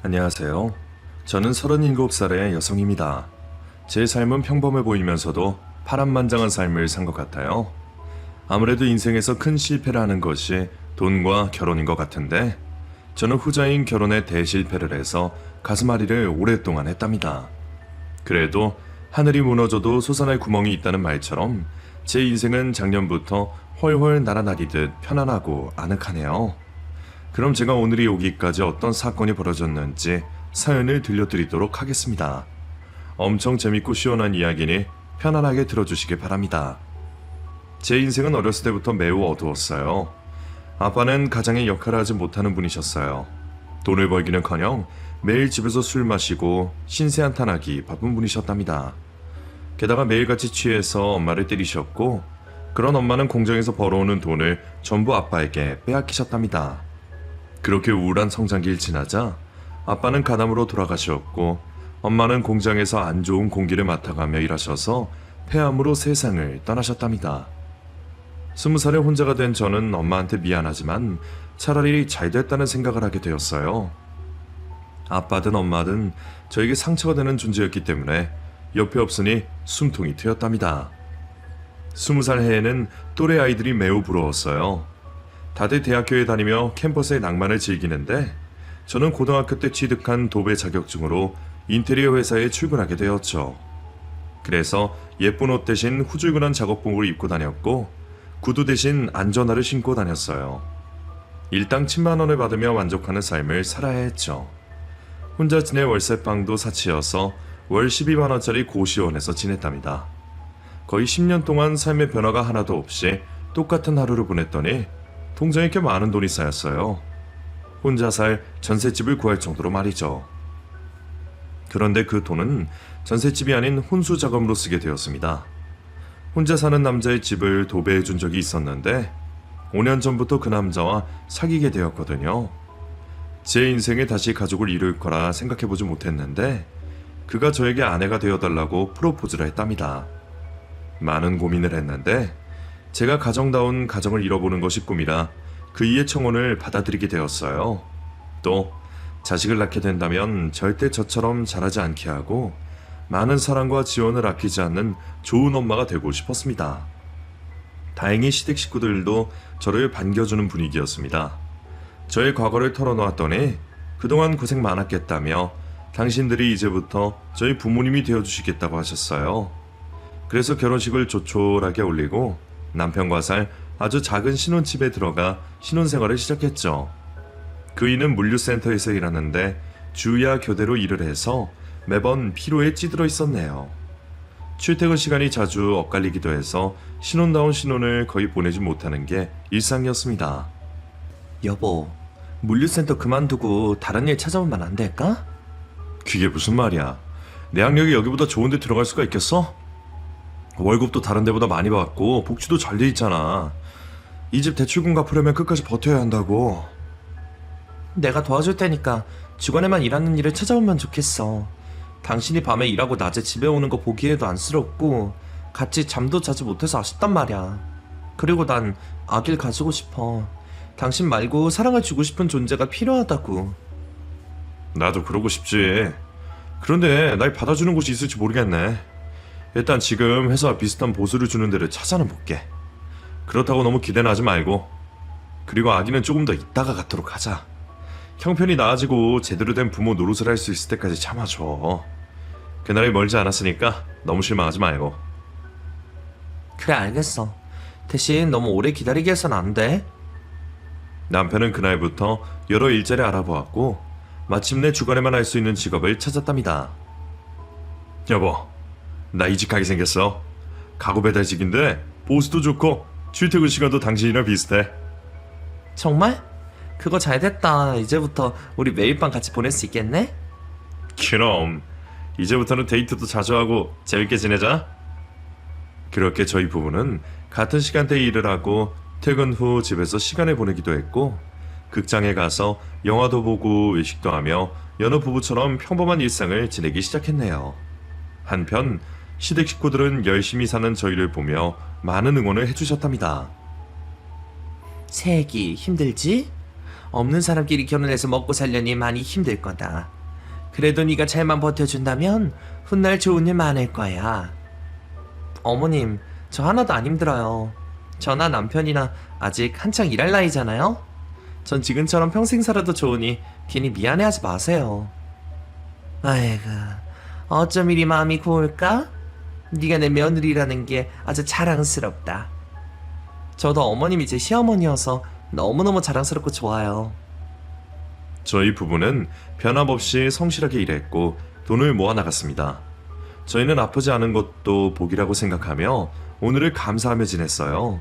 안녕하세요. 저는 37살의 여성입니다. 제 삶은 평범해 보이면서도 파란만장한 삶을 산 것 같아요. 아무래도 인생에서 큰 실패를 하는 것이 돈과 결혼인 것 같은데 저는 후자인 결혼에 대실패를 해서 가슴앓이를 오랫동안 했답니다. 그래도 하늘이 무너져도 솟아날 구멍이 있다는 말처럼 제 인생은 작년부터 훨훨 날아다니듯 편안하고 아늑하네요. 그럼 제가 오늘이 오기까지 어떤 사건이 벌어졌는지 사연을 들려드리도록 하겠습니다. 엄청 재밌고 시원한 이야기니 편안하게 들어주시길 바랍니다. 제 인생은 어렸을 때부터 매우 어두웠어요. 아빠는 가장의 역할을 하지 못하는 분이셨어요. 돈을 벌기는커녕 매일 집에서 술 마시고 신세한탄하기 바쁜 분이셨답니다. 게다가 매일같이 취해서 엄마를 때리셨고 그런 엄마는 공장에서 벌어오는 돈을 전부 아빠에게 빼앗기셨답니다. 그렇게 우울한 성장기를 지나자 아빠는 간암으로 돌아가셨고 엄마는 공장에서 안 좋은 공기를 맡아가며 일하셔서 폐암으로 세상을 떠나셨답니다. 20살에 혼자가 된 저는 엄마한테 미안하지만 차라리 잘 됐다는 생각을 하게 되었어요. 아빠든 엄마든 저에게 상처가 되는 존재였기 때문에 옆에 없으니 숨통이 트였답니다. 20살 해에는 또래 아이들이 매우 부러웠어요. 다들 대학교에 다니며 캠퍼스의 낭만을 즐기는데 저는 고등학교 때 취득한 도배 자격증으로 인테리어 회사에 출근하게 되었죠. 그래서 예쁜 옷 대신 후줄근한 작업복을 입고 다녔고 구두 대신 안전화를 신고 다녔어요. 일당 10만 원을 받으며 만족하는 삶을 살아야 했죠. 혼자 지낼 월세방도 사치여서 월 12만 원짜리 고시원에서 지냈답니다. 거의 10년 동안 삶의 변화가 하나도 없이 똑같은 하루를 보냈더니 통장에 꽤 많은 돈이 쌓였어요. 혼자 살 전셋집을 구할 정도로 말이죠. 그런데 그 돈은 전셋집이 아닌 혼수 자금으로 쓰게 되었습니다. 혼자 사는 남자의 집을 도배해 준 적이 있었는데 5년 전부터 그 남자와 사귀게 되었거든요. 제 인생에 다시 가족을 이룰 거라 생각해보지 못했는데 그가 저에게 아내가 되어달라고 프로포즈를 했답니다. 많은 고민을 했는데 제가 가정다운 가정을 이뤄보는 것이 꿈이라 그이의 청혼을 받아들이게 되었어요. 또 자식을 낳게 된다면 절대 저처럼 자라지 않게 하고 많은 사랑과 지원을 아끼지 않는 좋은 엄마가 되고 싶었습니다. 다행히 시댁 식구들도 저를 반겨주는 분위기였습니다. 저의 과거를 털어놓았더니 그동안 고생 많았겠다며 당신들이 이제부터 저희 부모님이 되어주시겠다고 하셨어요. 그래서 결혼식을 조촐하게 올리고 남편과 살 아주 작은 신혼집에 들어가 신혼생활을 시작했죠. 그이는 물류센터에서 일하는데 주야 교대로 일을 해서 매번 피로에 찌들어 있었네요. 출퇴근 시간이 자주 엇갈리기도 해서 신혼다운 신혼을 거의 보내지 못하는 게 일상이었습니다. 여보, 물류센터 그만두고 다른 일 찾아보면 안 될까? 그게 무슨 말이야? 내 학력이 여기보다 좋은 데 들어갈 수가 있겠어? 월급도 다른 데보다 많이 받고 복지도 잘 돼 있잖아. 이 집 대출금 갚으려면 끝까지 버텨야 한다고. 내가 도와줄 테니까 주간에만 일하는 일을 찾아보면 좋겠어. 당신이 밤에 일하고 낮에 집에 오는 거 보기에도 안쓰럽고 같이 잠도 자지 못해서 아쉽단 말이야. 그리고 난 아기를 가지고 싶어. 당신 말고 사랑을 주고 싶은 존재가 필요하다고. 나도 그러고 싶지. 그런데 날 받아주는 곳이 있을지 모르겠네. 일단 지금 회사와 비슷한 보수를 주는 데를 찾아는 볼게. 그렇다고 너무 기대는 하지 말고. 그리고 아기는 조금 더 이따가 갖도록 하자. 형편이 나아지고 제대로 된 부모 노릇을 할 수 있을 때까지 참아줘. 그날이 멀지 않았으니까 너무 실망하지 말고. 그래, 알겠어. 대신 너무 오래 기다리게 해선 안 돼. 남편은 그날부터 여러 일자리 알아보았고 마침내 주간에만 할 수 있는 직업을 찾았답니다. 여보, 나 이직하게 생겼어. 가구 배달직인데 보수도 좋고 출퇴근 시간도 당신이랑 비슷해. 정말? 그거 잘됐다. 이제부터 우리 매일 밤 같이 보낼 수 있겠네? 그럼 이제부터는 데이트도 자주 하고 재밌게 지내자. 그렇게 저희 부부는 같은 시간대에 일을 하고 퇴근 후 집에서 시간을 보내기도 했고 극장에 가서 영화도 보고 외식도 하며 여느 부부처럼 평범한 일상을 지내기 시작했네요. 한편 시댁 식구들은 열심히 사는 저희를 보며 많은 응원을 해주셨답니다. 새애기 힘들지? 없는 사람끼리 결혼해서 먹고 살려니 많이 힘들 거다. 그래도 네가 잘만 버텨준다면 훗날 좋은 일 많을 거야. 어머님, 저 하나도 안 힘들어요. 저나 남편이나 아직 한창 일할 나이잖아요? 전 지금처럼 평생 살아도 좋으니 괜히 미안해하지 마세요. 아이고, 어쩜 이리 마음이 고울까? 네가 내 며느리라는 게 아주 자랑스럽다. 저도 어머님이 제 시어머니여서 너무너무 자랑스럽고 좋아요. 저희 부부는 변함없이 성실하게 일했고 돈을 모아 나갔습니다. 저희는 아프지 않은 것도 복이라고 생각하며 오늘을 감사하며 지냈어요.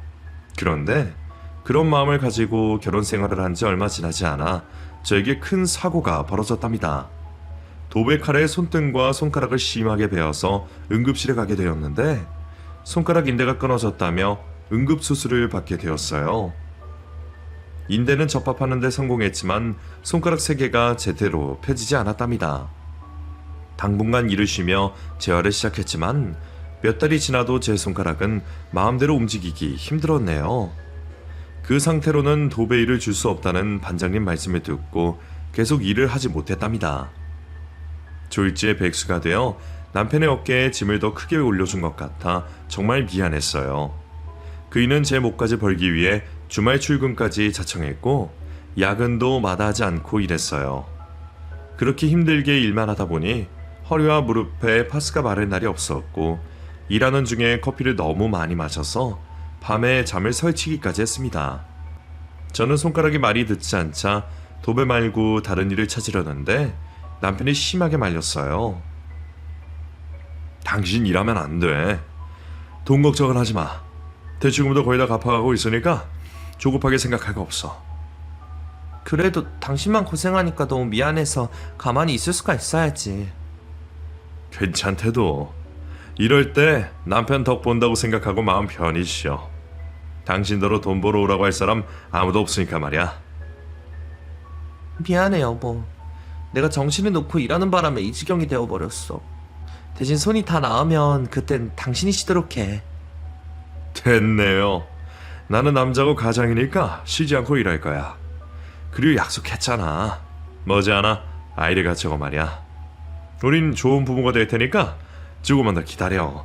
그런데 그런 마음을 가지고 결혼 생활을 한 지 얼마 지나지 않아 저에게 큰 사고가 벌어졌답니다. 도배칼에 손등과 손가락을 심하게 베어서 응급실에 가게 되었는데 손가락 인대가 끊어졌다며 응급수술을 받게 되었어요. 인대는 접합하는 데 성공했지만 손가락 3개가 제대로 펴지지 않았답니다. 당분간 일을 쉬며 재활을 시작했지만 몇 달이 지나도 제 손가락은 마음대로 움직이기 힘들었네요. 그 상태로는 도배 일을 줄 수 없다는 반장님 말씀을 듣고 계속 일을 하지 못했답니다. 졸지에 백수가 되어 남편의 어깨에 짐을 더 크게 올려준 것 같아 정말 미안했어요. 그이는 제 목까지 벌기 위해 주말 출근까지 자청했고 야근도 마다하지 않고 일했어요. 그렇게 힘들게 일만 하다 보니 허리와 무릎에 파스가 마를 날이 없었고 일하는 중에 커피를 너무 많이 마셔서 밤에 잠을 설치기까지 했습니다. 저는 손가락이 말이 듣지 않자 도배 말고 다른 일을 찾으려는데 남편이 심하게 말렸어요. 당신 일하면 안 돼. 돈 걱정을 하지 마. 대출금도 거의 다 갚아가고 있으니까 조급하게 생각할 거 없어. 그래도 당신만 고생하니까 너무 미안해서 가만히 있을 수가 있어야지. 괜찮대도 이럴 때 남편 덕 본다고 생각하고 마음 편히 쉬어. 당신더러 돈 벌어 오라고 할 사람 아무도 없으니까 말이야. 미안해 여보. 내가 정신을 놓고 일하는 바람에 이 지경이 되어버렸어. 대신 손이 다 나으면 그땐 당신이 쉬도록 해. 됐네요. 나는 남자고 가장이니까 쉬지 않고 일할 거야. 그리고 약속했잖아. 머지않아 아이를 갖추고 말이야. 우린 좋은 부모가 될 테니까 조금만 더 기다려.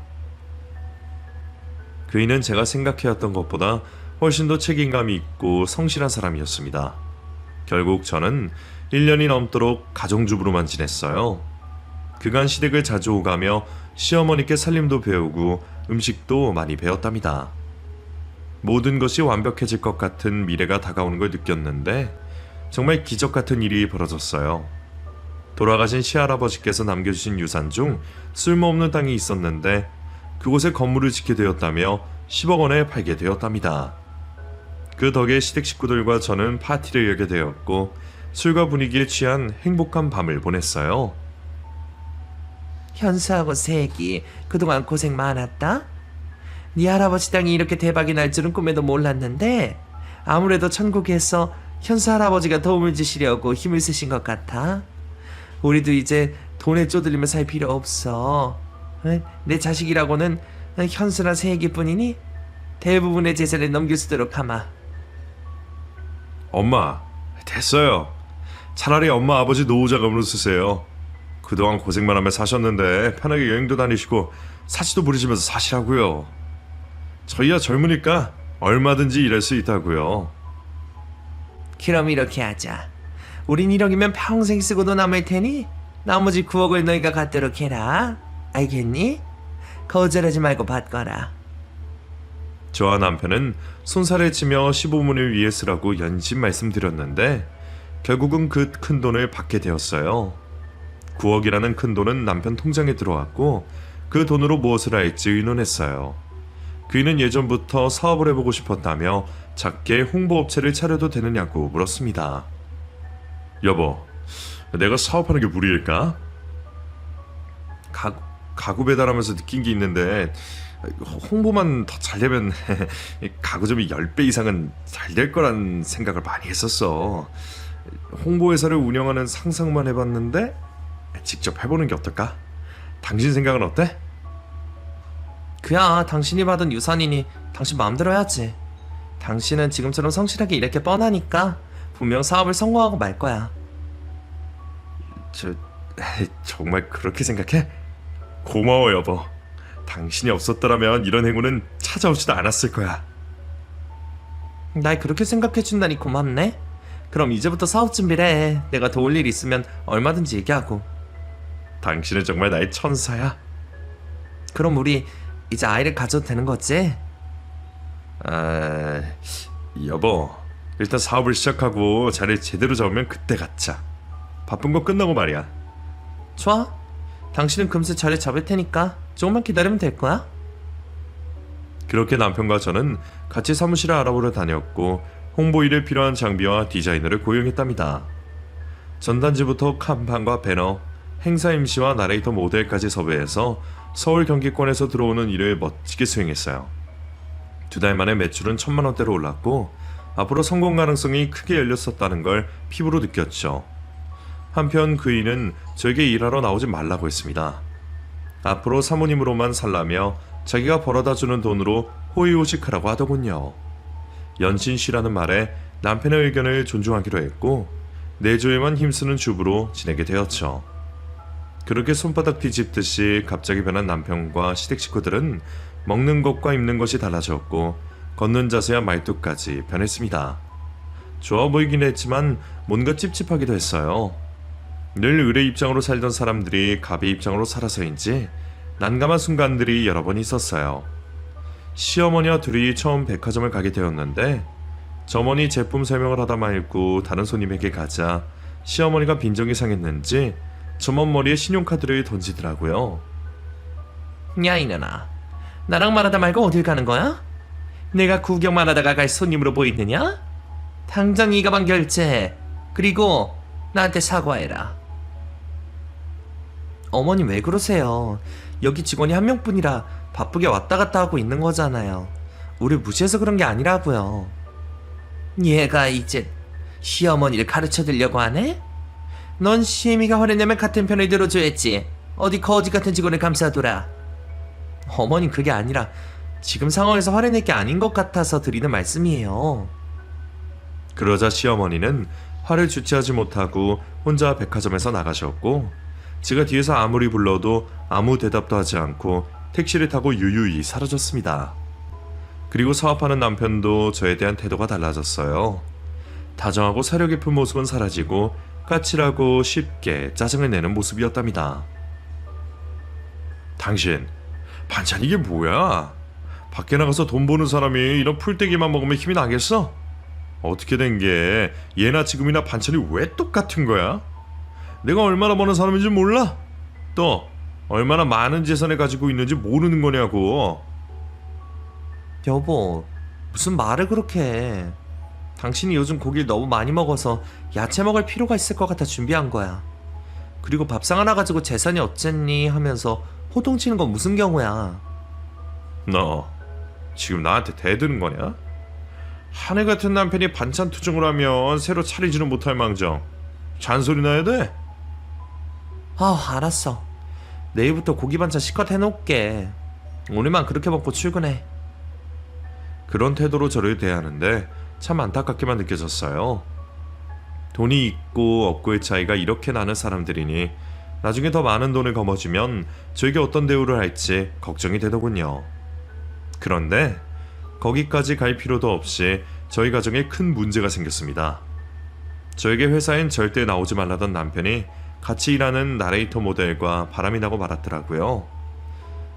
그이는 제가 생각해왔던 것보다 훨씬 더 책임감이 있고 성실한 사람이었습니다. 결국 저는 1년이 넘도록 가정주부로만 지냈어요. 그간 시댁을 자주 오가며 시어머니께 살림도 배우고 음식도 많이 배웠답니다. 모든 것이 완벽해질 것 같은 미래가 다가오는 걸 느꼈는데 정말 기적 같은 일이 벌어졌어요. 돌아가신 시할아버지께서 남겨주신 유산 중 쓸모없는 땅이 있었는데 그곳에 건물을 짓게 되었다며 10억 원에 팔게 되었답니다. 그 덕에 시댁 식구들과 저는 파티를 열게 되었고 술과 분위기에 취한 행복한 밤을 보냈어요. 현수하고 세기 그동안 고생 많았다. 네 할아버지 땅이 이렇게 대박이 날 줄은 꿈에도 몰랐는데 아무래도 천국에서 현수 할아버지가 도움을 주시려고 힘을 쓰신 것 같아. 우리도 이제 돈에 쪼들리며 살 필요 없어. 내 자식이라고는 현수나 세기뿐이니 대부분의 재산을 넘겨주도록 하마. 엄마, 됐어요. 차라리 엄마 아버지 노후자금으로 쓰세요. 그동안 고생만 하며 사셨는데 편하게 여행도 다니시고 사치도 부리시면서 사시라고요. 저희야 젊으니까 얼마든지 일할 수 있다고요. 그럼 이렇게 하자. 우린 1억이면 평생 쓰고도 남을 테니 나머지 9억을 너희가 갖도록 해라. 알겠니? 거절하지 말고 받거라. 저와 남편은 손살을 치며 시부모님을 위해 쓰라고 연신 말씀드렸는데 결국은 그 큰 돈을 받게 되었어요. 9억이라는 큰 돈은 남편 통장에 들어왔고 그 돈으로 무엇을 할지 의논했어요. 그이는 예전부터 사업을 해보고 싶었다며 작게 홍보업체를 차려도 되느냐고 물었습니다. 여보, 내가 사업하는 게 무리일까? 가구 배달하면서 느낀 게 있는데 홍보만 더 잘 되면 가구점이 10배 이상은 잘 될 거란 생각을 많이 했었어. 홍보회사를 운영하는 상상만 해봤는데 직접 해보는 게 어떨까? 당신 생각은 어때? 그야 당신이 받은 유산이니 당신 마음대로 해야지. 당신은 지금처럼 성실하게 일할 게 뻔하니까 분명 사업을 성공하고 말 거야. 정말 그렇게 생각해? 고마워 여보. 당신이 없었더라면 이런 행운은 찾아오지도 않았을 거야. 날 그렇게 생각해준다니 고맙네. 그럼 이제부터 사업 준비를 해. 내가 도울 일 있으면 얼마든지 얘기하고. 당신은 정말 나의 천사야. 그럼 우리 이제 아이를 가져도 되는 거지? 여보, 일단 사업을 시작하고 자리를 제대로 잡으면 그때 갖자. 바쁜 거 끝나고 말이야. 좋아. 당신은 금세 자리 잡을 테니까 조금만 기다리면 될 거야. 그렇게 남편과 저는 같이 사무실을 알아보러 다녔고 홍보 일에 필요한 장비와 디자이너를 고용했답니다. 전단지부터 간판과 배너, 행사 MC와 나레이터 모델까지 섭외해서 서울 경기권에서 들어오는 일을 멋지게 수행했어요. 2달 만에 매출은 1,000만 원대로 올랐고 앞으로 성공 가능성이 크게 열렸었다는 걸 피부로 느꼈죠. 한편 그 이는 저에게 일하러 나오지 말라고 했습니다. 앞으로 사모님으로만 살라며 자기가 벌어다주는 돈으로 호의호식하라고 하더군요. 연신 쉬라는 말에 남편의 의견을 존중하기로 했고 내조에만 힘쓰는 주부로 지내게 되었죠. 그렇게 손바닥 뒤집듯이 갑자기 변한 남편과 시댁 식구들은 먹는 것과 입는 것이 달라졌고 걷는 자세와 말투까지 변했습니다. 좋아 보이긴 했지만 뭔가 찝찝하기도 했어요. 늘 을의 입장으로 살던 사람들이 갑의 입장으로 살아서인지 난감한 순간들이 여러 번 있었어요. 시어머니와 둘이 처음 백화점을 가게 되었는데 점원이 제품 설명을 하다 말고 다른 손님에게 가자 시어머니가 빈정이 상했는지 점원 머리에 신용카드를 던지더라고요. 야 이년아, 나랑 말하다 말고 어딜 가는 거야? 내가 구경만 하다가 갈 손님으로 보이느냐? 당장 이 가방 결제해. 그리고 나한테 사과해라. 어머님 왜 그러세요? 여기 직원이 한 명뿐이라 바쁘게 왔다 갔다 하고 있는 거잖아요. 우리 무시해서 그런 게 아니라고요. 얘가 이제 시어머니를 가르쳐 드리려고 하네? 넌 시애미가 화내내면 같은 편을 들어줘야지. 어디 거지 같은 직원을 감싸둬라. 어머님 그게 아니라 지금 상황에서 화내낼 게 아닌 것 같아서 드리는 말씀이에요. 그러자 시어머니는 화를 주체하지 못하고 혼자 백화점에서 나가셨고 제가 뒤에서 아무리 불러도 아무 대답도 하지 않고 택시를 타고 유유히 사라졌습니다. 그리고 사업하는 남편도 저에 대한 태도가 달라졌어요. 다정하고 사려 깊은 모습은 사라지고 까칠하고 쉽게 짜증을 내는 모습이었답니다. 당신, 반찬 이게 뭐야? 밖에 나가서 돈 버는 사람이 이런 풀떼기만 먹으면 힘이 나겠어? 어떻게 된 게 예나 지금이나 반찬이 왜 똑같은 거야? 내가 얼마나 버는 사람인지 몰라? 또 얼마나 많은 재산을 가지고 있는지 모르는 거냐고. 여보, 무슨 말을 그렇게 해. 당신이 요즘 고기를 너무 많이 먹어서 야채 먹을 필요가 있을 것 같아 준비한 거야. 그리고 밥상 하나 가지고 재산이 어쨌니 하면서 호통치는 건 무슨 경우야. 너 지금 나한테 대드는 거냐? 하늘 같은 남편이 반찬 투정을 하면 새로 차리지는 못할 망정 잔소리 나야 돼? 알았어. 내일부터 고기 반찬 실컷 해놓을게. 오늘만 그렇게 먹고 출근해. 그런 태도로 저를 대하는데 참 안타깝게만 느껴졌어요. 돈이 있고 없고의 차이가 이렇게 나는 사람들이니 나중에 더 많은 돈을 거머쥐면 저에게 어떤 대우를 할지 걱정이 되더군요. 그런데 거기까지 갈 필요도 없이 저희 가정에 큰 문제가 생겼습니다. 저에게 회사엔 절대 나오지 말라던 남편이 같이 일하는 나레이터 모델과 바람이 나고 말았더라고요.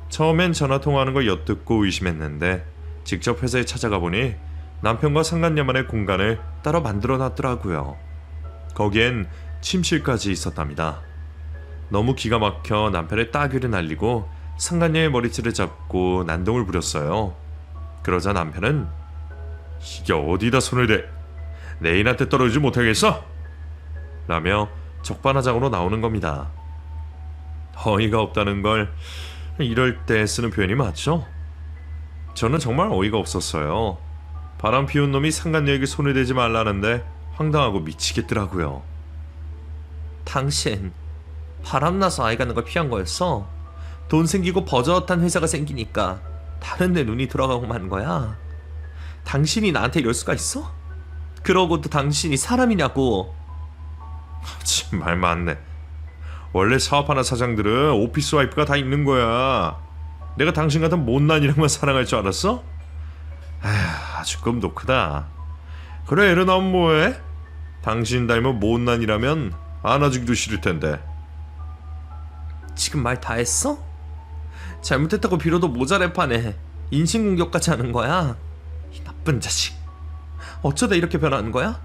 처음엔 전화 통화하는 걸 엿듣고 의심했는데 직접 회사에 찾아가 보니 남편과 상간녀만의 공간을 따로 만들어 놨더라고요. 거기엔 침실까지 있었답니다. 너무 기가 막혀 남편의 따귀를 날리고 상간녀의 머리채를 잡고 난동을 부렸어요. 그러자 남편은 이게 어디다 손을 대? 내 애인한테 떨어지지 못하겠어? 라며 적반하장으로 나오는 겁니다. 어이가 없다는 걸 이럴 때 쓰는 표현이 맞죠? 저는 정말 어이가 없었어요. 바람 피운 놈이 상간녀에게 손을 대지 말라는데 황당하고 미치겠더라고요. 당신 바람나서 아이 가는 걸 피한 거였어? 돈 생기고 버젓한 회사가 생기니까 다른 데 눈이 돌아가고 마는 거야? 당신이 나한테 이럴 수가 있어? 그러고도 당신이 사람이냐고. 참, 말 많네. 원래 사업하는 사장들은 오피스 와이프가 다 있는 거야. 내가 당신 같은 못난이랑만 사랑할 줄 알았어? 아휴, 아주 꿈도 크다. 그래, 애를 낳으면 뭐해? 당신 닮은 못난이라면 안아주기도 싫을 텐데. 지금 말 다 했어? 잘못했다고 빌어도 모자랄 판에 인신공격까지 하는 거야? 이 나쁜 자식. 어쩌다 이렇게 변하는 거야?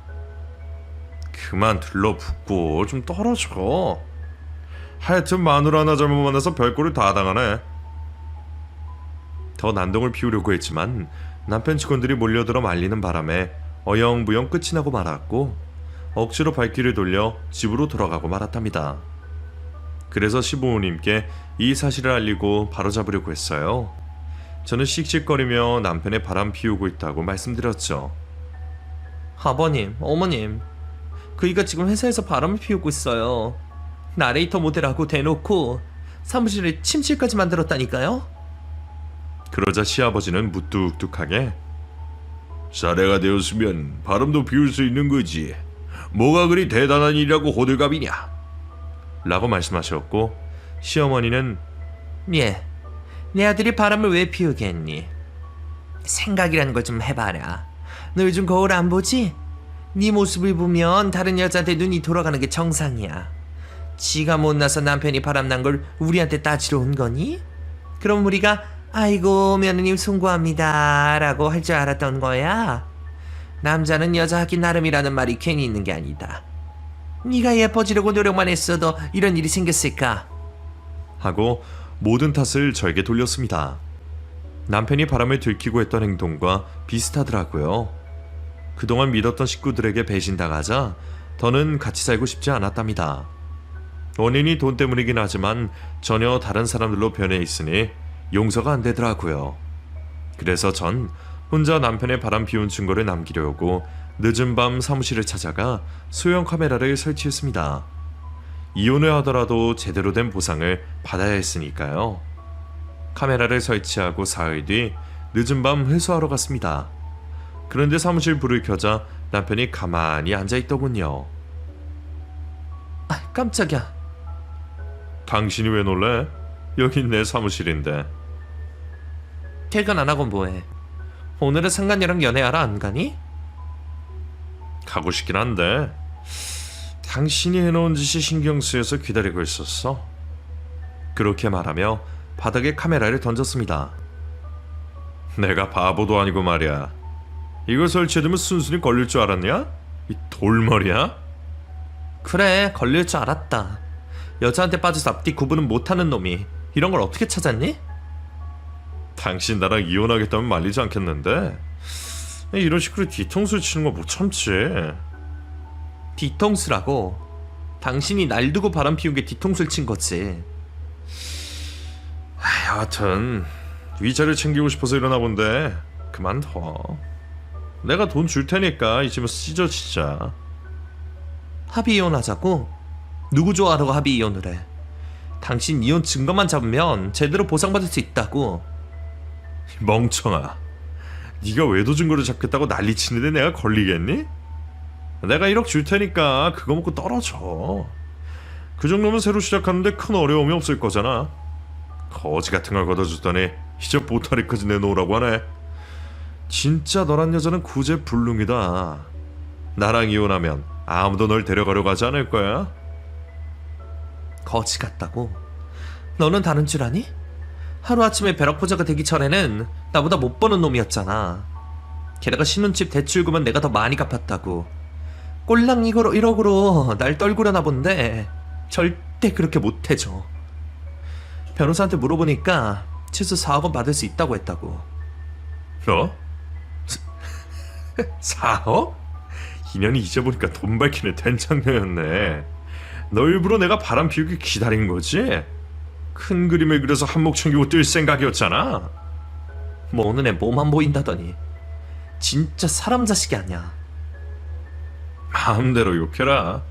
그만 들러붙고 좀 떨어져. 하여튼 마누라 하나 잘못 만나서 별꼴을 다 당하네. 더 난동을 피우려고 했지만 남편 직원들이 몰려들어 말리는 바람에 어영부영 끝이 나고 말았고, 억지로 발길을 돌려 집으로 돌아가고 말았답니다. 그래서 시부모님께 이 사실을 알리고 바로잡으려고 했어요. 저는 씩씩거리며 남편의 바람 피우고 있다고 말씀드렸죠. 아버님, 어머님, 그이가 지금 회사에서 바람을 피우고 있어요. 나레이터 모델하고 대놓고 사무실에 침실까지 만들었다니까요? 그러자 시아버지는 무뚝뚝하게, 사례가 되었으면 바람도 피울 수 있는 거지. 뭐가 그리 대단한 일이라고 호들갑이냐? 라고 말씀하셨고, 시어머니는 예, 내 아들이 바람을 왜 피우겠니? 생각이라는 걸 좀 해봐라. 너 요즘 거울 안 보지? 네 모습을 보면 다른 여자한테 눈이 돌아가는 게 정상이야. 지가 못나서 남편이 바람난 걸 우리한테 따지러 온 거니? 그럼 우리가 아이고 며느님 송구합니다 라고 할 줄 알았던 거야? 남자는 여자 하기 나름이라는 말이 괜히 있는 게 아니다. 네가 예뻐지려고 노력만 했어도 이런 일이 생겼을까? 하고 모든 탓을 저에게 돌렸습니다. 남편이 바람을 들키고 했던 행동과 비슷하더라고요. 그동안 믿었던 식구들에게 배신당하자 더는 같이 살고 싶지 않았답니다. 원인이 돈 때문이긴 하지만 전혀 다른 사람들로 변해 있으니 용서가 안 되더라고요. 그래서 전 혼자 남편의 바람 피운 증거를 남기려고 늦은 밤 사무실을 찾아가 소형 카메라를 설치했습니다. 이혼을 하더라도 제대로 된 보상을 받아야 했으니까요. 카메라를 설치하고 사흘 뒤 늦은 밤 회수하러 갔습니다. 그런데 사무실 불을 켜자 남편이 가만히 앉아있더군요. 아, 깜짝이야. 당신이 왜 놀래? 여긴 내 사무실인데. 퇴근 안 하고 뭐해? 오늘은 상간녀랑 연애하러 안 가니? 가고 싶긴 한데 당신이 해놓은 짓이 신경 쓰여서 기다리고 있었어. 그렇게 말하며 바닥에 카메라를 던졌습니다. 내가 바보도 아니고 말이야. 이거 설치해두면 순순히 걸릴 줄 알았냐? 이 돌머리야? 그래, 걸릴 줄 알았다. 여자한테 빠져서 앞뒤 구분은 못하는 놈이 이런 걸 어떻게 찾았니? 당신 나랑 이혼하겠다면 말리지 않겠는데 이런 식으로 뒤통수를 치는 거 못 참지. 뒤통수라고? 당신이 날 두고 바람 피운 게 뒤통수를 친 거지. 여하튼 위자료 챙기고 싶어서 이러나 본데 그만둬. 내가 돈 줄 테니까 이 집은 찢어 진짜. 합의 이혼하자고? 누구 좋아하라고 합의 이혼을 해? 당신 이혼 증거만 잡으면 제대로 보상받을 수 있다고. 멍청아, 네가 외도 증거를 잡겠다고 난리치는데 내가 걸리겠니? 내가 1억 줄 테니까 그거 먹고 떨어져. 그 정도면 새로 시작하는데 큰 어려움이 없을 거잖아. 거지 같은 걸 걷어주더니 이제 보따리까지 내놓으라고 하네. 진짜 너란 여자는 구제불능이다. 나랑 이혼하면 아무도 널 데려가려고 하지 않을 거야. 거지 같다고? 너는 다른 줄 아니? 하루아침에 벼락부자가 되기 전에는 나보다 못 버는 놈이었잖아. 게다가 신혼집 대출금은 내가 더 많이 갚았다고. 꼴랑 이거로 1억으로 날 떨구려나 본데 절대 그렇게 못해줘. 변호사한테 물어보니까 최소 4억 원 받을 수 있다고 했다고. 어? 4억? 인연이 이제 보니까 돈 밝히는 된장녀였네. 너 일부러 내가 바람 피우기 기다린 거지? 큰 그림을 그려서 한몫 챙기고 뛸 생각이었잖아. 뭐 눈에 뭐만 보인다더니 진짜 사람 자식이 아니야. 마음대로 욕해라.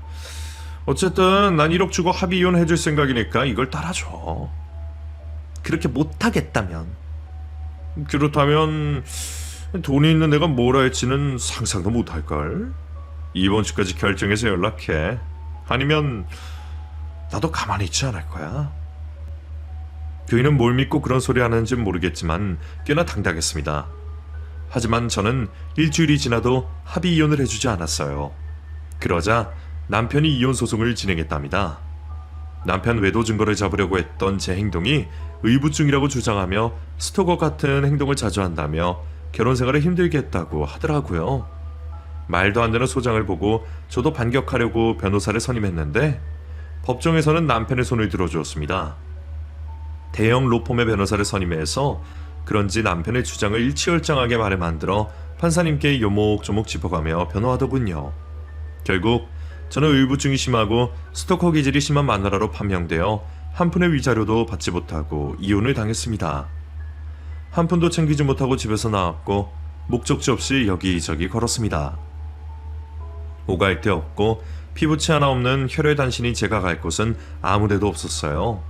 어쨌든 난 1억 주고 합의 이혼 해줄 생각이니까 이걸 따라줘. 그렇게 못하겠다면 그렇다면 돈이 있는 내가 뭐라 할지는 상상도 못할걸. 이번 주까지 결정해서 연락해. 아니면 나도 가만히 있지 않을 거야. 그이는 뭘 믿고 그런 소리 하는지 모르겠지만 꽤나 당당했습니다. 하지만 저는 일주일이 지나도 합의 이혼을 해주지 않았어요. 그러자 남편이 이혼 소송을 진행했답니다. 남편 외도 증거를 잡으려고 했던 제 행동이 의부증이라고 주장하며 스토커 같은 행동을 자주 한다며 결혼 생활을 힘들게 했다고 하더라고요. 말도 안 되는 소장을 보고 저도 반격하려고 변호사를 선임했는데 법정에서는 남편의 손을 들어주었습니다. 대형 로펌의 변호사를 선임해서 그런지 남편의 주장을 일치월장하게 말을 만들어 판사님께 요목조목 짚어가며 변호하더군요. 결국 저는 의부증이 심하고 스토커 기질이 심한 마누라로 판명되어 한 푼의 위자료도 받지 못하고 이혼을 당했습니다. 한 푼도 챙기지 못하고 집에서 나왔고 목적지 없이 여기저기 걸었습니다. 오갈 데 없고 피부치 하나 없는 혈혈단신인 제가 갈 곳은 아무데도 없었어요.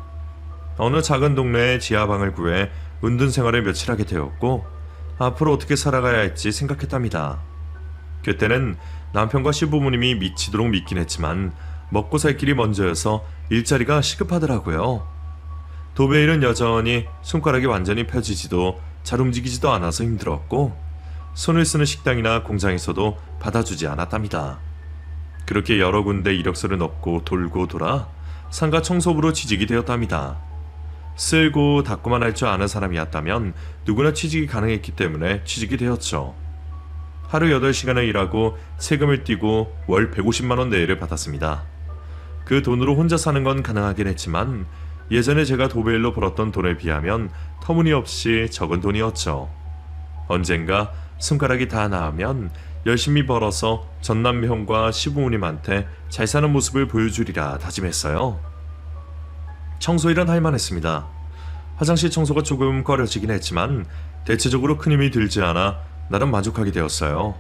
어느 작은 동네에 지하방을 구해 은둔 생활을 며칠 하게 되었고 앞으로 어떻게 살아가야 할지 생각했답니다. 그때는 남편과 시부모님이 미치도록 믿긴 했지만 먹고 살 길이 먼저여서 일자리가 시급하더라고요. 도배일은 여전히 손가락이 완전히 펴지지도 잘 움직이지도 않아서 힘들었고 손을 쓰는 식당이나 공장에서도 받아주지 않았답니다. 그렇게 여러 군데 이력서를 넣고 돌고 돌아 상가 청소부로 취직이 되었답니다. 쓸고 닦고만 할 줄 아는 사람이었다면 누구나 취직이 가능했기 때문에 취직이 되었죠. 하루 8시간을 일하고 세금을 떼고 월 150만원 내외를 받았습니다. 그 돈으로 혼자 사는 건 가능하긴 했지만 예전에 제가 도배일로 벌었던 돈에 비하면 터무니없이 적은 돈이었죠. 언젠가 손가락이 다 나으면 열심히 벌어서 전남형과 시부모님한테 잘 사는 모습을 보여주리라 다짐했어요. 청소일은 할만했습니다. 화장실 청소가 조금 꺼려지긴 했지만 대체적으로 큰 힘이 들지 않아 나름 만족하게 되었어요.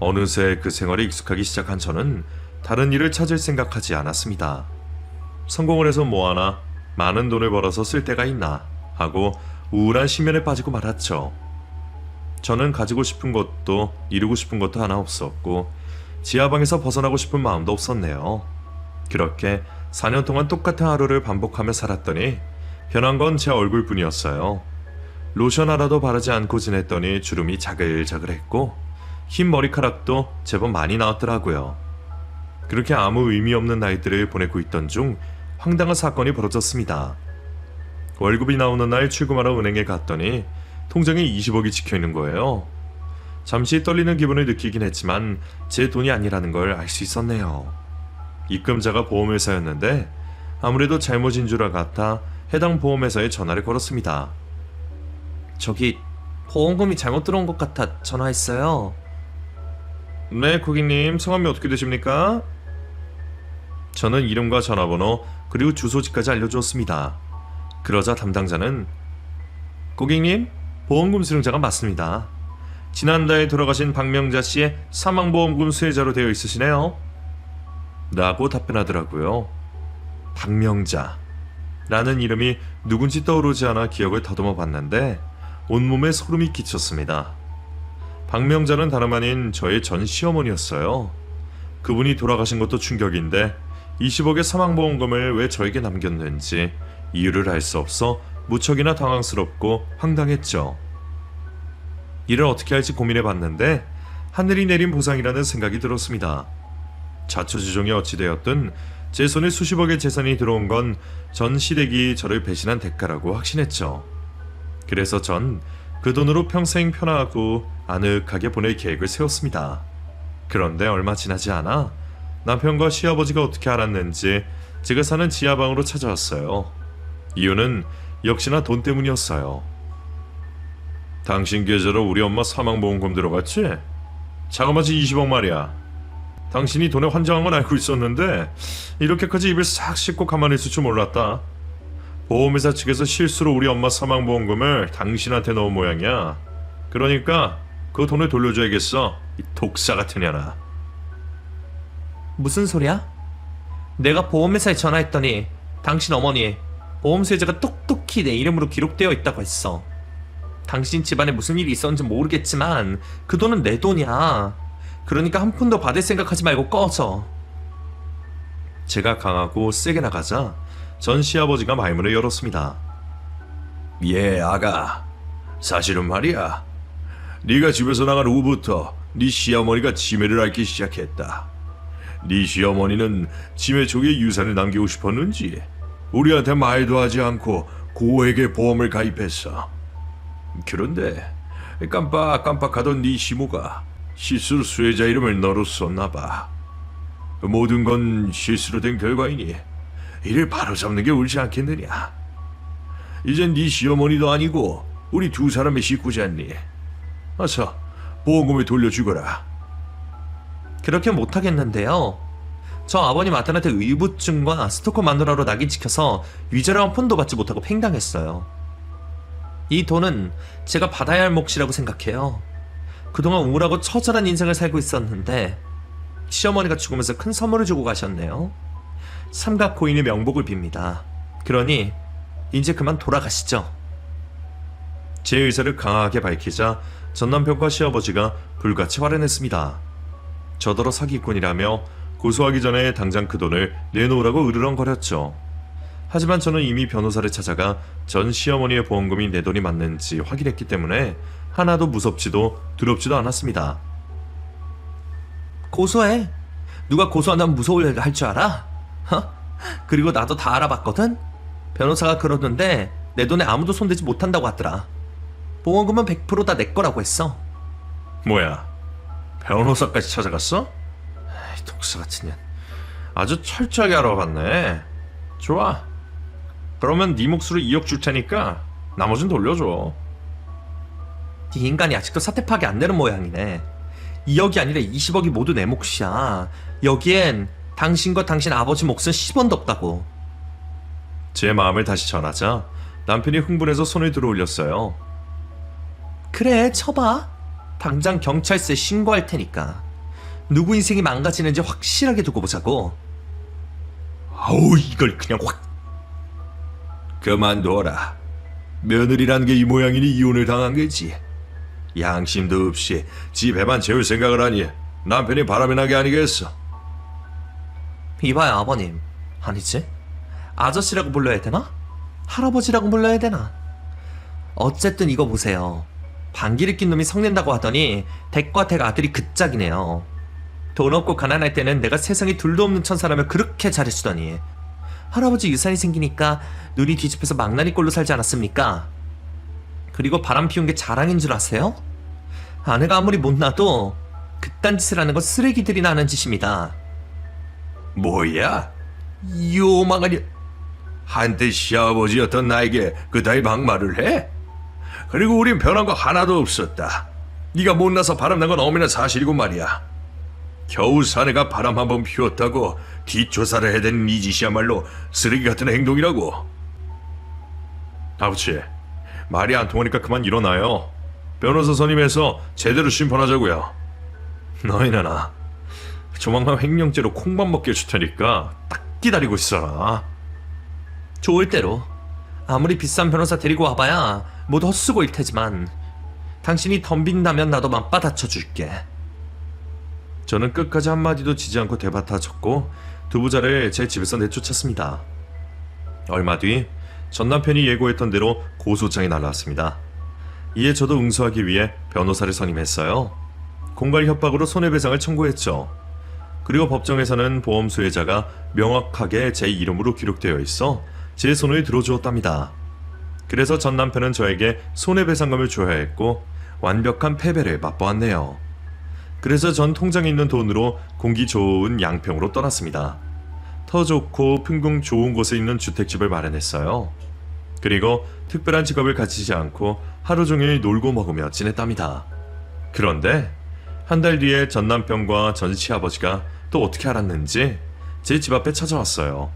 어느새 그 생활에 익숙하기 시작한 저는 다른 일을 찾을 생각하지 않았습니다. 성공을 해서 뭐하나 많은 돈을 벌어서 쓸 데가 있나 하고 우울한 심연에 빠지고 말았죠. 저는 가지고 싶은 것도 이루고 싶은 것도 하나 없었고 지하방에서 벗어나고 싶은 마음도 없었네요. 그렇게 4년 동안 똑같은 하루를 반복하며 살았더니 변한 건 제 얼굴뿐이었어요. 로션 하나도 바르지 않고 지냈더니 주름이 자글자글했고 흰 머리카락도 제법 많이 나왔더라고요. 그렇게 아무 의미 없는 나이들을 보내고 있던 중 황당한 사건이 벌어졌습니다. 월급이 나오는 날 출금하러 은행에 갔더니 통장에 20억이 찍혀있는 거예요. 잠시 떨리는 기분을 느끼긴 했지만 제 돈이 아니라는 걸 알 수 있었네요. 입금자가 보험회사였는데 아무래도 잘못인 줄 알았다 해당 보험회사에 전화를 걸었습니다. 저기 보험금이 잘못 들어온 것 같아 전화했어요. 네, 고객님 성함이 어떻게 되십니까? 저는 이름과 전화번호 그리고 주소지까지 알려주었습니다. 그러자 담당자는 고객님, 보험금 수령자가 맞습니다. 지난달에 돌아가신 박명자 씨의 사망보험금 수혜자로 되어 있으시네요. 라고 답변하더라고요. 박명자 라는 이름이 누군지 떠오르지 않아 기억을 더듬어 봤는데 온몸에 소름이 끼쳤습니다. 박명자는 다름 아닌 저의 전 시어머니였어요. 그분이 돌아가신 것도 충격인데 20억의 사망보험금을 왜 저에게 남겼는지 이유를 알 수 없어 무척이나 당황스럽고 황당했죠. 이를 어떻게 할지 고민해봤는데 하늘이 내린 보상이라는 생각이 들었습니다. 자초지종이 어찌되었든 제 손에 수십억의 재산이 들어온 건 전 시댁이 저를 배신한 대가라고 확신했죠. 그래서 전 그 돈으로 평생 편하고 아늑하게 보낼 계획을 세웠습니다. 그런데 얼마 지나지 않아 남편과 시아버지가 어떻게 알았는지 제가 사는 지하방으로 찾아왔어요. 이유는 역시나 돈 때문이었어요. 당신 계좌로 우리 엄마 사망보험금 들어갔지? 자그마치 20억 말이야. 당신이 돈에 환장한 건 알고 있었는데 이렇게까지 입을 싹 씻고 가만히 있을 줄 몰랐다. 보험회사 측에서 실수로 우리 엄마 사망보험금을 당신한테 넣은 모양이야. 그러니까 그 돈을 돌려줘야겠어. 이 독사 같은 년아. 무슨 소리야? 내가 보험회사에 전화했더니 당신 어머니 보험 수혜자가 똑똑히 내 이름으로 기록되어 있다고 했어. 당신 집안에 무슨 일이 있었는지 모르겠지만 그 돈은 내 돈이야. 그러니까 한 푼도 받을 생각하지 말고 꺼져. 제가 강하고 세게 나가자 전 시아버지가 말문을 열었습니다. 예, 아가. 사실은 말이야. 네가 집에서 나간 후부터 네 시어머니가 치매를 앓기 시작했다. 네 시어머니는 치매 쪽에 유산을 남기고 싶었는지 우리한테 말도 하지 않고 고액의 보험을 가입했어. 그런데 깜빡깜빡하던 네 시모가 실수로 수혜자 이름을 너로 썼나봐. 모든 건 실수로 된 결과이니 이를 바로잡는 게 옳지 않겠느냐. 이젠 네 시어머니도 아니고 우리 두 사람의 식구잖니. 어서 보험금을 돌려주거라. 그렇게 못하겠는데요. 저 아버님 아들한테 의부증과 스토커 마누라로 낙인 찍혀서 위자료 한 푼도 받지 못하고 팽당했어요. 이 돈은 제가 받아야 할 몫이라고 생각해요. 그동안 우울하고 처절한 인생을 살고 있었는데 시어머니가 죽으면서 큰 선물을 주고 가셨네요. 삼각코인의 명복을 빕니다. 그러니 이제 그만 돌아가시죠. 제 의사를 강하게 밝히자 전남편과 시아버지가 불같이 화를 냈습니다. 저더러 사기꾼이라며 고소하기 전에 당장 그 돈을 내놓으라고 으르렁거렸죠. 하지만 저는 이미 변호사를 찾아가 전 시어머니의 보험금이 내 돈이 맞는지 확인했기 때문에 하나도 무섭지도 두렵지도 않았습니다. 고소해. 누가 고소한다면 무서울 할 줄 알아? 그리고 나도 다 알아봤거든? 변호사가 그러는데 내 돈에 아무도 손대지 못한다고 하더라. 보험금은 100% 다 내 거라고 했어. 뭐야? 변호사까지 찾아갔어? 독사 같은 년. 아주 철저하게 알아봤네. 좋아. 그러면 네 몫으로 2억 줄 테니까 나머진 돌려줘. 이 인간이 아직도 사태 파기 안 되는 모양이네. 2억이 아니라 20억이 모두 내 몫이야. 여기엔 당신과 당신 아버지 몫은 10원도 없다고. 제 마음을 다시 전하자 남편이 흥분해서 손을 들어 올렸어요. 그래, 쳐봐. 당장 경찰서에 신고할 테니까. 누구 인생이 망가지는지 확실하게 두고 보자고. 아우, 이걸 그냥 확. 그만둬라. 며느리란 게 이 모양이니 이혼을 당한 거지. 양심도 없이 지 배만 채울 생각을 하니 남편이 바람이 나게 아니겠어. 이봐요, 아버님. 아니지? 아저씨라고 불러야 되나? 할아버지라고 불러야 되나? 어쨌든 이거 보세요. 방귀를 낀 놈이 성낸다고 하더니 댁과 댁 아들이 그 짝이네요. 돈 없고 가난할 때는 내가 세상에 둘도 없는 천사라며 그렇게 잘해주더니 할아버지 유산이 생기니까 눈이 뒤집혀서 망나니 꼴로 살지 않았습니까? 그리고 바람 피운 게 자랑인 줄 아세요? 아내가 아무리 못나도 그딴 짓을 하는 건 쓰레기들이나 하는 짓입니다. 뭐야? 요망하니. 한때 시아버지였던 나에게 그따위 막말을 해? 그리고 우린 변한 거 하나도 없었다. 네가 못나서 바람난 건 엄연한 사실이고 말이야. 겨우 사내가 바람 한번 피웠다고 뒷조사를 해대는 이 짓이야말로 쓰레기 같은 행동이라고. 아버지, 말이 안 통하니까 그만 일어나요. 변호사 선임해서 제대로 심판하자고요. 너희는 조만간 횡령죄로 콩밥 먹게 해줄 테니까 딱 기다리고 있어라. 좋을 대로. 아무리 비싼 변호사 데리고 와봐야 모두 헛수고일 테지만 당신이 덤빈다면 나도 맞받아쳐 줄게. 저는 끝까지 한마디도 지지 않고 대받아쳤고 두 부자를 제 집에서 내쫓았습니다. 얼마 뒤 전 남편이 예고했던 대로 고소장이 날라왔습니다. 이에 저도 응수하기 위해 변호사를 선임했어요. 공갈 협박으로 손해배상을 청구했죠. 그리고 법정에서는 보험 수혜자가 명확하게 제 이름으로 기록되어 있어 제 손을 들어주었답니다. 그래서 전 남편은 저에게 손해배상금을 줘야 했고 완벽한 패배를 맛보았네요. 그래서 전 통장에 있는 돈으로 공기 좋은 양평으로 떠났습니다. 터 좋고 풍경 좋은 곳에 있는 주택집을 마련했어요. 그리고 특별한 직업을 가지지 않고 하루 종일 놀고 먹으며 지냈답니다. 그런데 한 달 뒤에 전 남편과 전 시아버지가 또 어떻게 알았는지 제 집 앞에 찾아왔어요.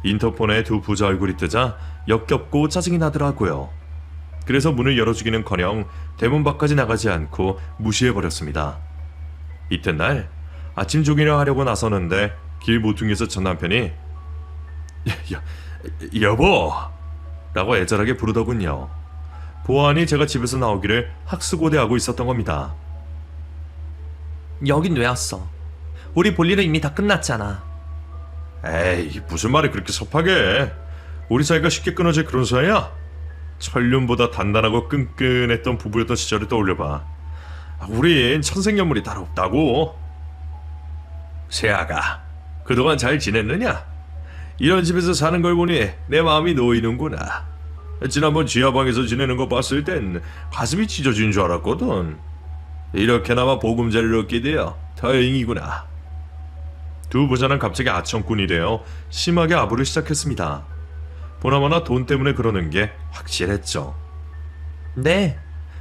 인터폰에 두 부자 얼굴이 뜨자 역겹고 짜증이 나더라고요. 그래서 문을 열어주기는커녕 대문 밖까지 나가지 않고 무시해버렸습니다. 이튿날 아침 조기를 하려고 나서는데 길 모퉁이에서 전 남편이 여보! 라고 애절하게 부르더군요. 보아하니 제가 집에서 나오기를 학수고대하고 있었던 겁니다. 여긴 왜 왔어? 우리 볼 일은 이미 다 끝났잖아. 에이, 무슨 말이 그렇게 섭하게 해. 우리 사이가 쉽게 끊어질 그런 사이야? 천륜보다 단단하고 끈끈했던 부부였던 시절을 떠올려봐. 우린 천생연분이 따로 없다고. 세아가, 그동안 잘 지냈느냐? 이런 집에서 사는 걸 보니 내 마음이 놓이는구나. 지난번 지하방에서 지내는 거 봤을 땐 가슴이 찢어진 줄 알았거든. 이렇게나마 보금자리를 얻게 되어 다행이구나. 두 부자는 갑자기 아청꾼이 되어 심하게 아부를 시작했습니다. 보나마나 돈 때문에 그러는 게 확실했죠. 네,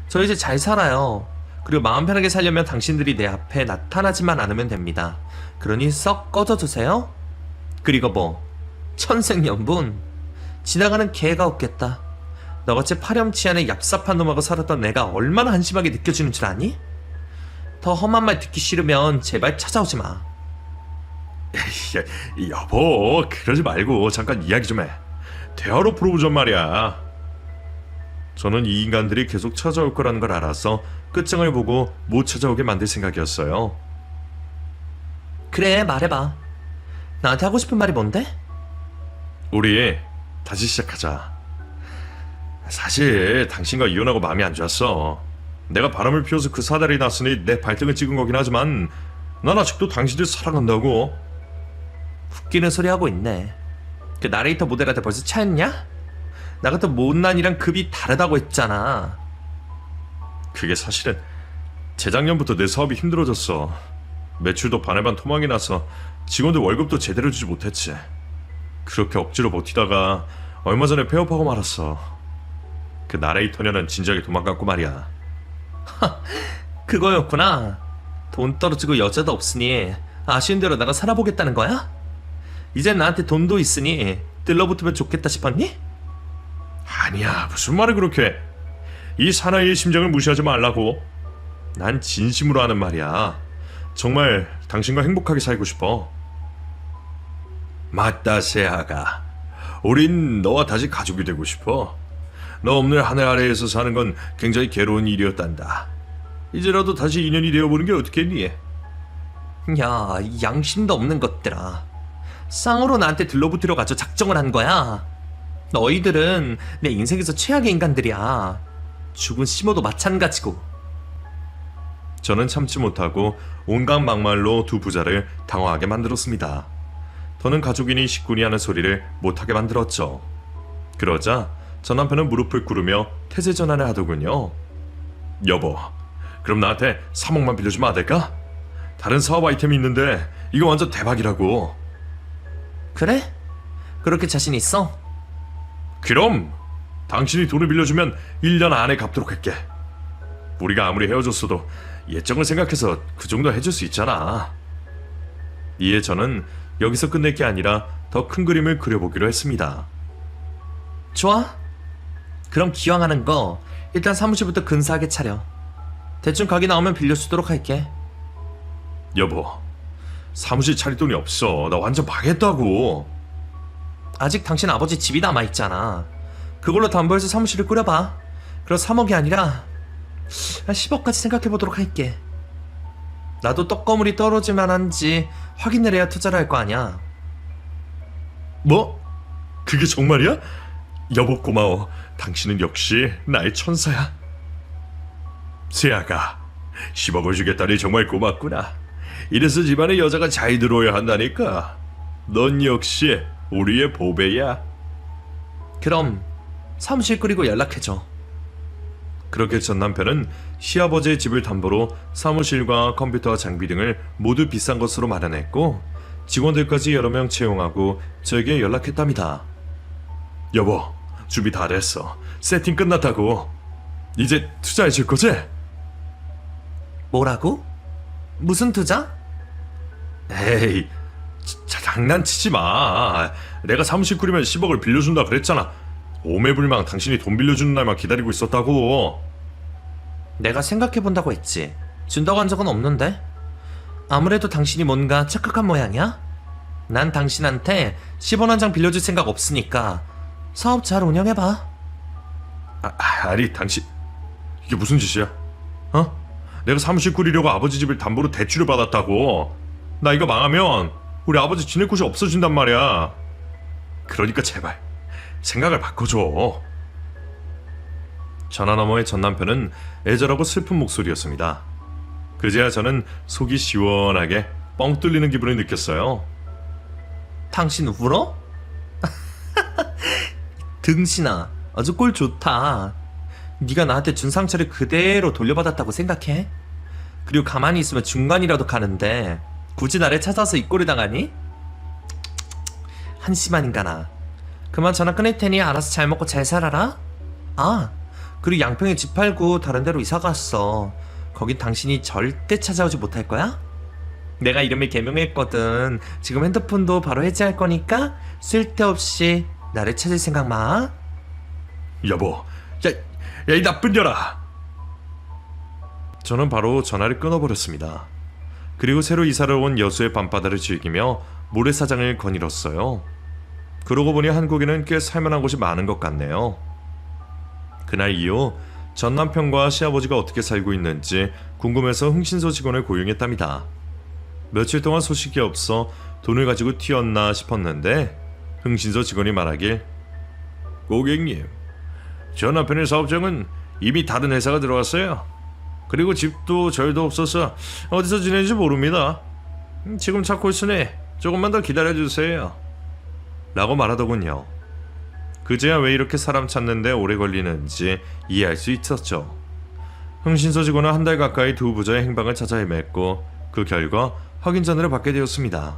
저 이제 잘 살아요. 그리고 마음 편하게 살려면 당신들이 내 앞에 나타나지만 않으면 됩니다. 그러니 썩 꺼져주세요. 그리고 뭐 천생연분? 지나가는 개가 없겠다. 너같이 파렴치한에 얍삽한 놈하고 살았던 내가 얼마나 한심하게 느껴지는 줄 아니? 더 험한 말 듣기 싫으면 제발 찾아오지 마. 여보, 그러지 말고 잠깐 이야기 좀 해. 대화로 풀어보자 말이야. 저는 이 인간들이 계속 찾아올 거라는 걸 알아서 끝장을 보고 못 찾아오게 만들 생각이었어요. 그래, 말해봐. 나한테 하고 싶은 말이 뭔데? 우리 다시 시작하자. 사실 당신과 이혼하고 마음이 안 좋았어. 내가 바람을 피워서 그 사달이 났으니 내 발등을 찍은 거긴 하지만 난 아직도 당신을 사랑한다고. 웃기는 소리 하고 있네. 그 나레이터 모델한테 벌써 차였냐? 나 같은 못난이랑 급이 다르다고 했잖아. 그게 사실은 재작년부터 내 사업이 힘들어졌어. 매출도 반에 반 토막이 나서 직원들 월급도 제대로 주지 못했지. 그렇게 억지로 버티다가 얼마 전에 폐업하고 말았어. 그 나레이터녀는 진작에 도망갔고 말이야. 그거였구나. 돈 떨어지고 여자도 없으니 아쉬운 대로 나랑 살아보겠다는 거야? 이젠 나한테 돈도 있으니 들러붙으면 좋겠다 싶었니? 아니야, 무슨 말을 그렇게 해. 이 사나이의 심정을 무시하지 말라고. 난 진심으로 하는 말이야. 정말 당신과 행복하게 살고 싶어. 맞다, 세아가. 우린 너와 다시 가족이 되고 싶어. 너 없는 하늘 아래에서 사는 건 굉장히 괴로운 일이었단다. 이제라도 다시 인연이 되어보는 게 어떻겠니? 야, 양심도 없는 것들아. 쌍으로 나한테 들러붙으려 가지고 작정을 한 거야. 너희들은 내 인생에서 최악의 인간들이야. 죽은 시모도 마찬가지고. 저는 참지 못하고 온갖 막말로 두 부자를 당황하게 만들었습니다. 더는 가족이니 식구니 하는 소리를 못하게 만들었죠. 그러자 전 남편은 무릎을 꿇으며 태세 전환을 하더군요. 여보, 그럼 나한테 3억만 빌려주면 안 될까? 다른 사업 아이템이 있는데 이거 완전 대박이라고. 그래? 그렇게 자신 있어? 그럼 당신이 돈을 빌려주면 1년 안에 갚도록 할게. 우리가 아무리 헤어졌어도 예정을 생각해서 그 정도 해줄 수 있잖아. 이에 저는 여기서 끝낼 게 아니라 더 큰 그림을 그려보기로 했습니다. 좋아. 그럼 기왕하는 거 일단 사무실부터 근사하게 차려. 대충 가게 나오면 빌려주도록 할게. 여보, 사무실 차릴 돈이 없어. 나 완전 망했다고. 아직 당신 아버지 집이 남아있잖아. 그걸로 담보해서 사무실을 꾸려봐. 그럼 3억이 아니라 10억까지 생각해보도록 할게. 나도 떡거물이 떨어질 만한지 확인을 해야 투자를 할 거 아니야. 뭐? 그게 정말이야? 여보 고마워. 당신은 역시 나의 천사야. 세아가 10억을 주겠다니 정말 고맙구나. 이래서 집안에 여자가 잘 들어야 한다니까. 넌 역시 우리의 보배야. 그럼 사무실 꾸리고 연락해줘. 그렇게 전 남편은 시아버지의 집을 담보로 사무실과 컴퓨터와 장비 등을 모두 비싼 것으로 마련했고 직원들까지 여러 명 채용하고 저에게 연락했답니다. 여보, 준비 다 됐어. 세팅 끝났다고. 이제 투자해 줄 거지? 뭐라고? 무슨 투자? 에이, 장난치지 마. 내가 사무실 꾸리면 10억을 빌려준다 그랬잖아. 오매불망 당신이 돈 빌려주는 날만 기다리고 있었다고. 내가 생각해본다고 했지. 준다고 한 적은 없는데? 아무래도 당신이 뭔가 착각한 모양이야? 난 당신한테 10원 한 장 빌려줄 생각 없으니까 사업 잘 운영해봐. 아니 당신 이게 무슨 짓이야? 어? 내가 사무실 꾸리려고 아버지 집을 담보로 대출을 받았다고. 나 이거 망하면 우리 아버지 지낼 곳이 없어진단 말이야. 그러니까 제발 생각을 바꿔줘. 전화 너머의 전 남편은 애절하고 슬픈 목소리였습니다. 그제야 저는 속이 시원하게 뻥 뚫리는 기분을 느꼈어요. 당신 울어? 등신아, 아주 꼴 좋다. 네가 나한테 준 상처를 그대로 돌려받았다고 생각해? 그리고 가만히 있으면 중간이라도 가는데 굳이 나를 찾아서 이 꼴을 당하니? 한심한 인간아. 그만 전화 끊을 테니 알아서 잘 먹고 잘 살아라. 아, 그리고 양평에 집 팔고 다른 데로 이사 갔어. 거긴 당신이 절대 찾아오지 못할 거야? 내가 이름을 개명했거든. 지금 핸드폰도 바로 해지할 거니까 쓸데없이 나를 찾을 생각 마. 여보, 야, 이 나쁜 년아. 저는 바로 전화를 끊어버렸습니다. 그리고 새로 이사를 온 여수의 밤바다를 즐기며 모래사장을 거닐었어요. 그러고 보니 한국에는 꽤 살만한 곳이 많은 것 같네요. 그날 이후 전 남편과 시아버지가 어떻게 살고 있는지 궁금해서 흥신소 직원을 고용했답니다. 며칠 동안 소식이 없어 돈을 가지고 튀었나 싶었는데 흥신소 직원이 말하길, 고객님, 전 남편의 사업장은 이미 다른 회사가 들어왔어요. 그리고 집도 절도 없어서 어디서 지내는지 모릅니다. 지금 찾고 있으니 조금만 더 기다려주세요, 라고 말하더군요. 그제야 왜 이렇게 사람 찾는데 오래 걸리는지 이해할 수 있었죠. 흥신소 직원은 한 달 가까이 두 부자의 행방을 찾아 헤맸고 그 결과 확인 전화를 받게 되었습니다.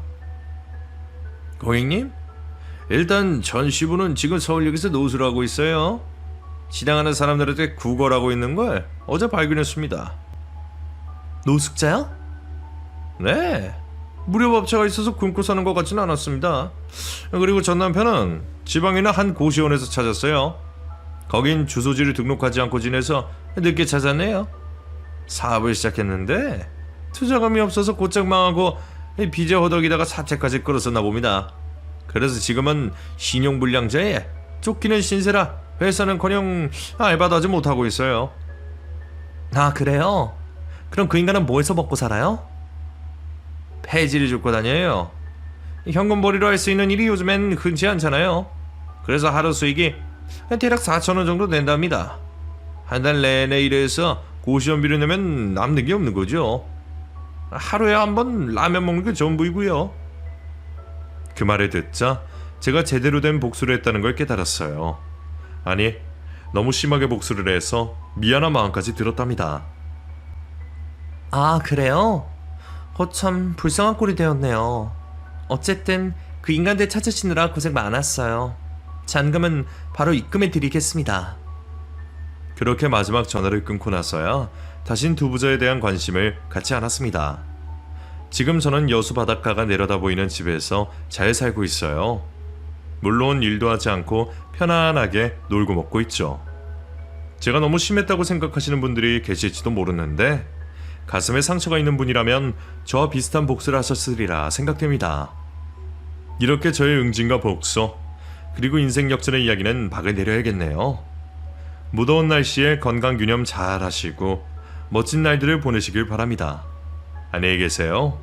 고객님, 일단 전 시부는 지금 서울역에서 노숙을 하고 있어요. 지나가는 사람들한테 구걸하고 있는 걸 어제 발견했습니다. 노숙자야? 네, 무료업체가 있어서 굶고 사는 것 같지는 않았습니다. 그리고 전 남편은 지방에 있는 한 고시원에서 찾았어요. 거긴 주소지를 등록하지 않고 지내서 늦게 찾았네요. 사업을 시작했는데 투자금이 없어서 곧장 망하고 빚에 허덕이다가 사채까지 끌었었나 봅니다. 그래서 지금은 신용불량자에 쫓기는 신세라 회사는커녕 알바도 하지 못하고 있어요. 아, 그래요? 그럼 그 인간은 뭐해서 먹고 살아요? 폐지를 줍고 다녀요. 현금벌이로 할 수 있는 일이 요즘엔 흔치 않잖아요. 그래서 하루 수익이 대략 4,000원 정도 된답니다. 한 달 내내 일해서 고시원비를 내면 남는 게 없는 거죠. 하루에 한 번 라면 먹는 게 전부이고요. 그 말을 듣자 제가 제대로 된 복수를 했다는 걸 깨달았어요. 아니, 너무 심하게 복수를 해서 미안한 마음까지 들었답니다. 아, 그래요? 참 불쌍한 꼴이 되었네요. 어쨌든 그 인간들 찾으시느라 고생 많았어요. 잔금은 바로 입금해 드리겠습니다. 그렇게 마지막 전화를 끊고 나서야 다신 두 부자에 대한 관심을 갖지 않았습니다. 지금 저는 여수 바닷가가 내려다 보이는 집에서 잘 살고 있어요. 물론 일도 하지 않고 편안하게 놀고 먹고 있죠. 제가 너무 심했다고 생각하시는 분들이 계실지도 모르는데 가슴에 상처가 있는 분이라면 저와 비슷한 복수를 하셨으리라 생각됩니다. 이렇게 저의 응징과 복수, 그리고 인생 역전의 이야기는 박을 내려야겠네요. 무더운 날씨에 건강 균형 잘 하시고 멋진 날들을 보내시길 바랍니다. 안녕히 계세요.